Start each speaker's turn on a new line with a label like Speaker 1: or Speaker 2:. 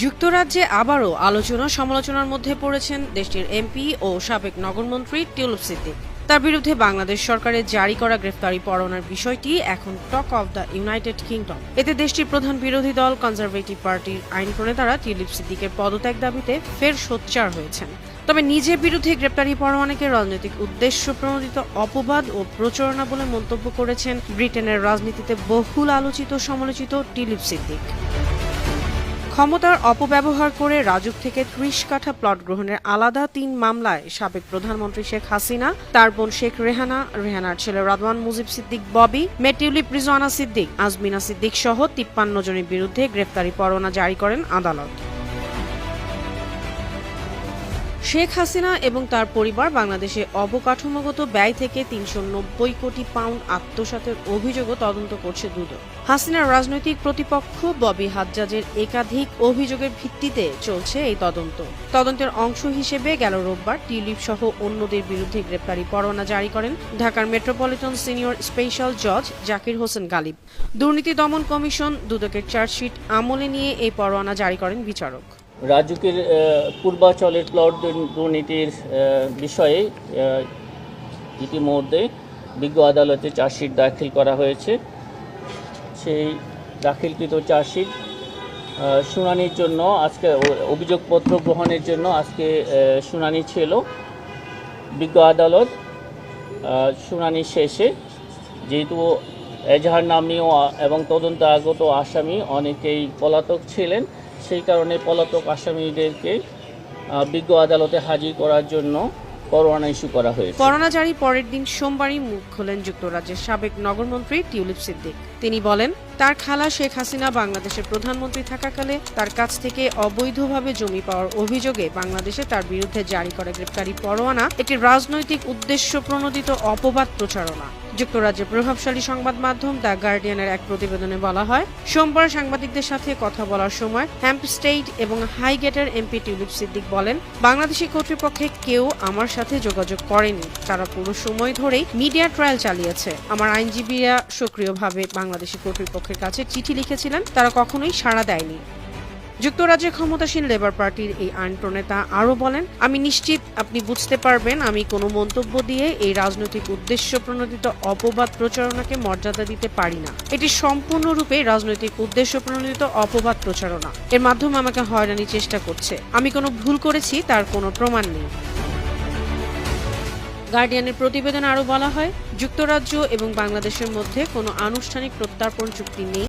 Speaker 1: যুক্তরাজ্যে আবারও আলোচনা সমালোচনার মধ্যে পড়েছেন দেশটির এমপি ও সাবেক নগরমন্ত্রী টিউলিপ সিদ্দিক। তার বিরুদ্ধে বাংলাদেশ সরকারের জারি করা গ্রেফতারি পরোয়ানার বিষয়টি এখন talk of the United kingdom. এতে দেশটির প্রধান বিরোধী দল কনজারভেটিভ পার্টির আইন প্রণেতারা টিউলিপ সিদ্দিকের পদত্যাগ দাবিতে ফের সোচ্চার হয়েছেন। তবে নিজের বিরুদ্ধে গ্রেপ্তারি পরোয়ানাকে রাজনৈতিক উদ্দেশ্য প্রণোদিত অপবাদ ও প্রচারণা বলে মন্তব্য করেছেন ব্রিটেনের রাজনীতিতে বহুল আলোচিত সমালোচিত টিউলিপ সিদ্দিক। ক্ষমতার অপব্যবহার করে রাজুক থেকে ৩০ কাঠা প্লট গ্রহণের আলাদা ৩ মামলায় সাবেক প্রধানমন্ত্রী শেখ হাসিনা, তার বোন শেখ রেহানা, রেহানার ছেলে রাদওয়ান মুজিব সিদ্দিক ববি, মেয়ে টিউলিপ রিজওয়ানা সিদ্দিক, আজমিনা সিদ্দিক সহ ৫৩ জনের বিরুদ্ধে গ্রেফতারি পরোয়ানা জারি করেন আদালত। শেখ হাসিনা এবং তার পরিবার বাংলাদেশে অবকাঠামোগত ব্যয় থেকে ৩৯০ কোটি পাউন্ড আত্মসাতের অভিযোগও তদন্ত করছে দুদক। হাসিনার রাজনৈতিক প্রতিপক্ষ ববি হাজ্জাজের একাধিক অভিযোগের ভিত্তিতে চলছে এই তদন্ত। তদন্তের অংশ হিসেবে গেল রোববার টিউলিপ সহ অন্যদের বিরুদ্ধে গ্রেপ্তারি পরোয়ানা জারি করেন ঢাকার মেট্রোপলিটন সিনিয়র স্পেশাল জজ জাকির হোসেন গালিব। দুর্নীতি দমন কমিশন দুদকের চার্জশিট আমলে নিয়ে এই পরোয়ানা জারি করেন বিচারক।
Speaker 2: রাজুকের পূর্বাচলের প্লট দুর্নীতির বিষয়ে ইতিমধ্যে বিজ্ঞ আদালতে চার্জশিট দাখিল করা হয়েছে। সেই দাখিলকৃত চার্জশিট শুনানির জন্য আজকে অভিযোগপত্র গ্রহণের জন্য আজকে শুনানি ছিল। বিজ্ঞ আদালত শুনানি শেষে যেহেতু এজাহার নামীয় এবং তদন্ত আগত আসামি অনেকেই পলাতক ছিলেন, সেই কারণে পলাতক আসামিদেরকে বিজ্ঞ আদালতে হাজির করার জন্য পরোয়ানা ইস্যু করা হয়েছে।
Speaker 1: পরোয়ানা জারির পরের দিন সোমবারই মুখ খোলেন যুক্তরাজ্যের সাবেক নগরমন্ত্রী টিউলিপ সিদ্দিক। তিনি বলেন, তার খালা শেখ হাসিনা বাংলাদেশের প্রধানমন্ত্রী থাকাকালে তার কাছ থেকে অবৈধভাবে জমি পাওয়ার অভিযোগে বাংলাদেশে তার বিরুদ্ধে জারি করা গ্রেপ্তারি পরোয়ানা একটি রাজনৈতিক উদ্দেশ্য প্রণোদিত অপবাদ প্রচারণা। যুক্তরাজ্যের প্রভাবশালী সংবাদ মাধ্যম দ্য গার্ডিয়ানের এক প্রতিবেদনে বলা হয়, সোমবার সাংবাদিকদের সাথে কথা বলার সময় হ্যাম্পস্টেড এবং হাইগেটের এমপি টিউলিপ সিদ্দিক বলেন, বাংলাদেশি কর্তৃপক্ষে কেউ আমার সাথে যোগাযোগ করেনি। তারা পুরো সময় ধরেই মিডিয়া ট্রায়াল চালিয়েছে। আমার আইনজীবীরা সক্রিয়ভাবে বাংলাদেশি কর্তৃপক্ষের কাছে চিঠি লিখেছিলেন, তারা কখনোই সাড়া দেয়নি। যুক্তরাজ্যের ক্ষমতাসীন লেবার পার্টির এই আইন প্রণেতা আরও বলেন, আমি নিশ্চিত আপনি বুঝতে পারবেন আমি কোনো মন্তব্য দিয়ে এই রাজনৈতিক উদ্দেশ্য প্রণোদিত অপবাদ প্রচারণাকে মর্যাদা দিতে পারি না। এটি সম্পূর্ণরূপে রাজনৈতিক উদ্দেশ্য প্রণোদিত অপবাদ প্রচারণা। এর মাধ্যমে আমাকে হয়রানির চেষ্টা করছে। আমি কোনো ভুল করেছি তার কোনো প্রমাণ নেই। গার্ডিয়ানের প্রতিবেদনে আরও বলা হয়, যুক্তরাজ্য এবং বাংলাদেশের মধ্যে কোনো আনুষ্ঠানিক প্রত্যর্পণ চুক্তি নেই।